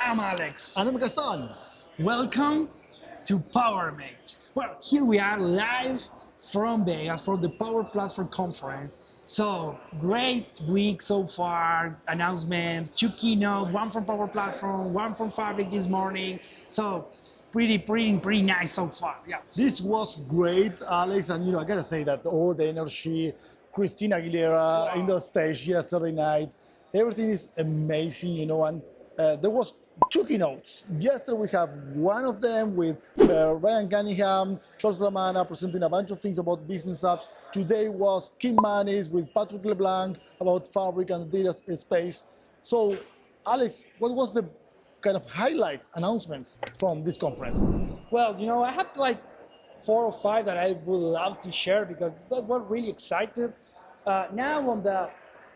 I'm Alex. And I'm Gaston. Welcome to PowerMate. Well, here we are live from Vegas for the Power Platform Conference. So, great week so far. Announcement, two keynotes, one from Power Platform, one from Fabric this morning. So, pretty nice so far. Yeah. This was great, Alex. And I gotta say that all the energy, Christina Aguilera in the stage yesterday night, everything is amazing, and there was two keynotes. Yesterday we have one of them with Ryan Cunningham, Charles Lamana presenting a bunch of things about business apps. Today was Kim Manis with Patrick LeBlanc about Fabric and data space. So, Alex, what was the kind of highlights, announcements from this conference? Well, I have like 4 or 5 that I would love to share because we're really excited. Now on the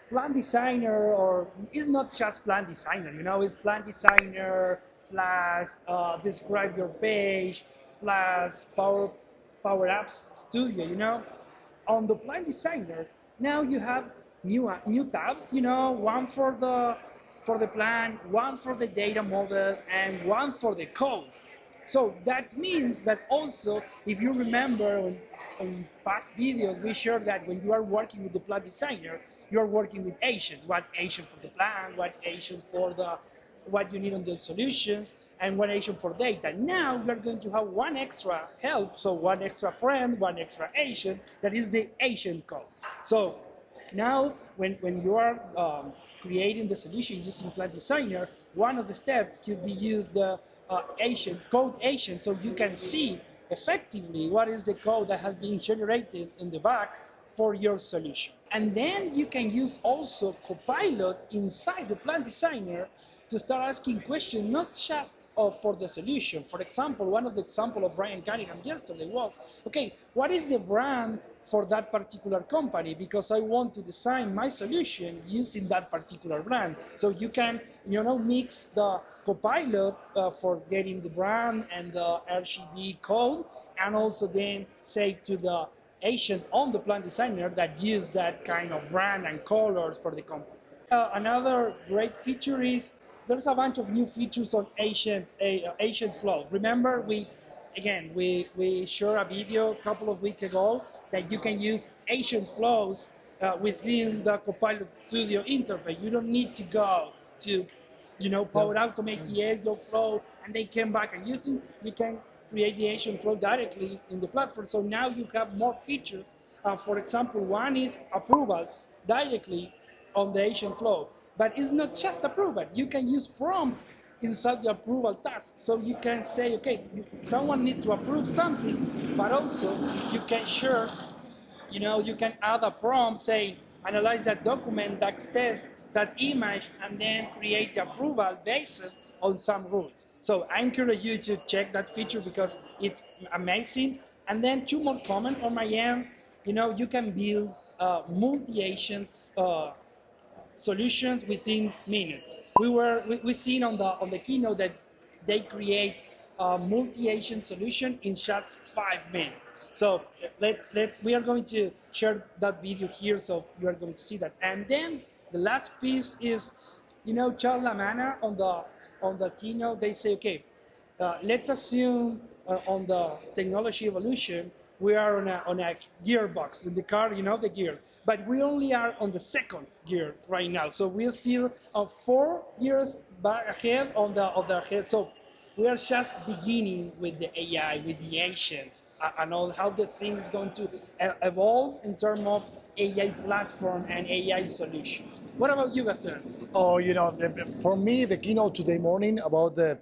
plan designer, or it's not just plan designer, it's plan designer plus describe your page plus Power Apps Studio. On the plan designer, now you have new tabs, one for the plan, one for the data model, and one for the code. So that means that also, if you remember on past videos, we shared that when you are working with the plan designer, you are working with agent. What agent for the plan, what agent for what you need on the solutions, and one agent for data. Now we are going to have one extra help, so one extra friend, one extra agent, that is the agent code. So now when you are creating the solution using Plan Designer, one of the steps could be used the code agent, so you can see effectively what is the code that has been generated in the back for your solution. And then you can use also Copilot inside the Plan Designer to start asking questions, not just for the solution. For example, one of the examples of Ryan Cunningham yesterday was, okay, what is the brand for that particular company? Because I want to design my solution using that particular brand. So you can, mix the Copilot for getting the brand and the RGB code, and also then say to the agent on the Plan Designer that use that kind of brand and colors for the company. Another great feature is there's a bunch of new features on agent flow. Remember, we shared a video a couple of weeks ago that you can use agent flows within the Copilot Studio interface. You don't need to go to, Power Automate the agent flow and they came back and using. You can create the agent flow directly in the platform. So now you have more features. For example, one is approvals directly on the agent flow. But it's not just approval. You can use prompt inside the approval task. So you can say, okay, someone needs to approve something, but also you can share, you can add a prompt saying, analyze that document, that test, that image, and then create the approval based on some rules. So I encourage you to check that feature because it's amazing. And then 2 more comments on my end. You can build multi-agents solutions within minutes. We seen on the keynote that they create a multi-agent solution in just 5 minutes. So we are going to share that video here, so you are going to see that. And then the last piece is, Charles Lamana on the keynote, they say, okay, let's assume on the technology evolution, we are on a gearbox in the car, the gear. But we only are on the second gear right now. So we're still 4 years back ahead on the ahead. So we are just beginning with the AI, with the agent, and all how the thing is going to evolve in terms of AI platform and AI solutions. What about you, Gaston? Oh, for me, the keynote today morning about the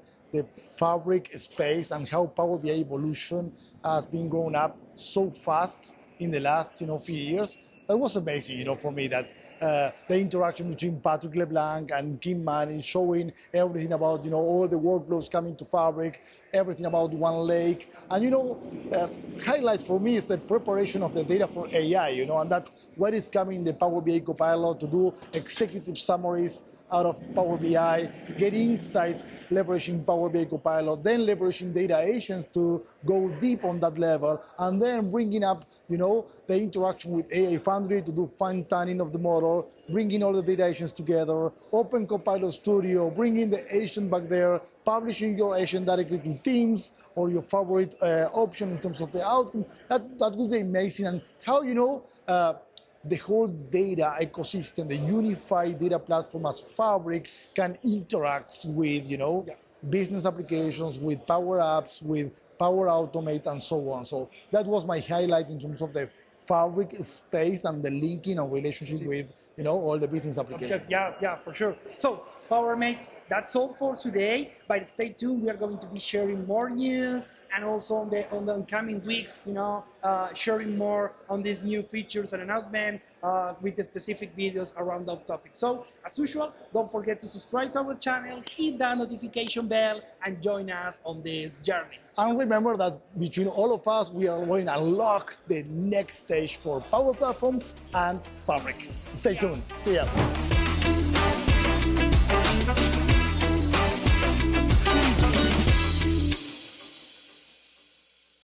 Fabric space and how Power BI evolution has been growing up so fast in the last, few years. That was amazing, for me, that the interaction between Patrick LeBlanc and Kim Mann is showing everything about, all the workflows coming to Fabric, everything about One Lake. And, highlights for me is the preparation of the data for AI, and that's what is coming in the Power BI Copilot to do executive summaries out of Power BI, get insights leveraging Power BI Copilot, then leveraging data agents to go deep on that level, and then bringing up, the interaction with AI Foundry to do fine tuning of the model, bringing all the data agents together, open Copilot Studio, bringing the agent back there, publishing your agent directly to Teams or your favorite option in terms of the outcome. That would be amazing. And how, the whole data ecosystem, the unified data platform as Fabric can interact with, business applications, with Power Apps, with Power Automate, and so on. So that was my highlight in terms of the Fabric space and the linking and relationship with, all the business applications. Yeah, for sure. So, PowerMates, that's all for today. But stay tuned. We are going to be sharing more news, and also on the coming weeks, sharing more on these new features and announcements with the specific videos around that topic. So, as usual, don't forget to subscribe to our channel, hit that notification bell, and join us on this journey. And remember that between all of us, we are going to unlock the next stage for Power Platform and Fabric. Stay tuned. See ya.